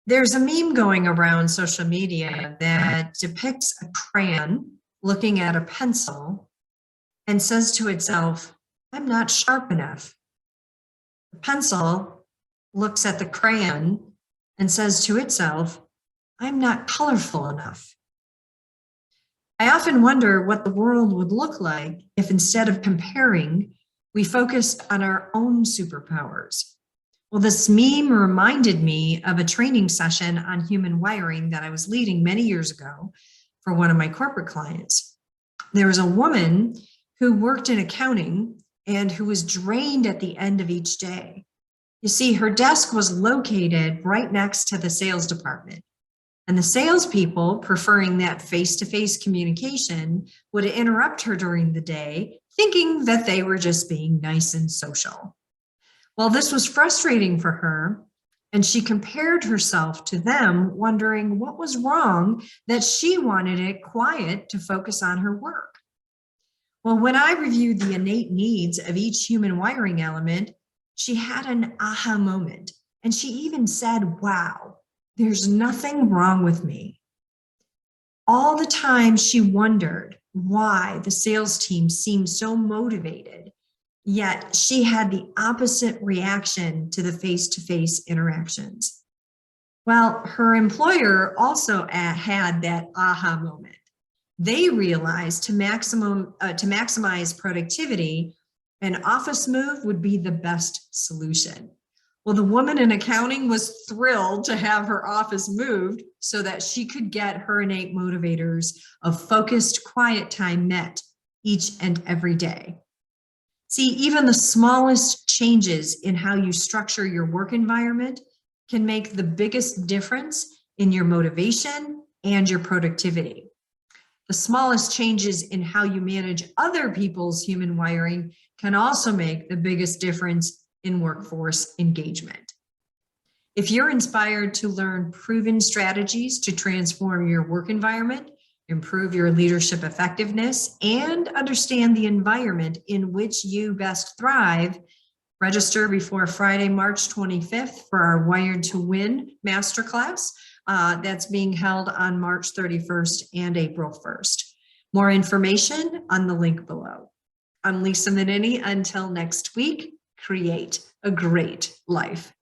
There's a meme going around social media that depicts a crayon looking at a pencil and says to itself, I'm not sharp enough. The pencil looks at the crayon and says to itself, I'm not colorful enough. I often wonder what the world would look like if instead of comparing, we focused on our own superpowers. Well, this meme reminded me of a training session on human wiring that I was leading many years ago for one of my corporate clients. There was a woman who worked in accounting and who was drained at the end of each day. You see, her desk was located right next to the sales department. And the salespeople, preferring that face-to-face communication, would interrupt her during the day, thinking that they were just being nice and social. Well, this was frustrating for her, and she compared herself to them, wondering what was wrong that she wanted it quiet to focus on her work. Well, when I reviewed the innate needs of each human wiring element, she had an aha moment, and she even said, wow, there's nothing wrong with me. All the time she wondered why the sales team seemed so motivated, yet she had the opposite reaction to the face-to-face interactions. Well, her employer also had that aha moment. They realized to maximize productivity, an office move would be the best solution. Well, the woman in accounting was thrilled to have her office moved so that she could get her innate motivators of focused, quiet time met each and every day. See, even the smallest changes in how you structure your work environment can make the biggest difference in your motivation and your productivity. The smallest changes in how you manage other people's human wiring can also make the biggest difference in workforce engagement. If you're inspired to learn proven strategies to transform your work environment, improve your leadership effectiveness, and understand the environment in which you best thrive, register before Friday, March 25th for our Wired to Win Masterclass. That's being held on March 31st and April 1st. More information on the link below. I'm Lisa Minnini. Until next week, create a great life.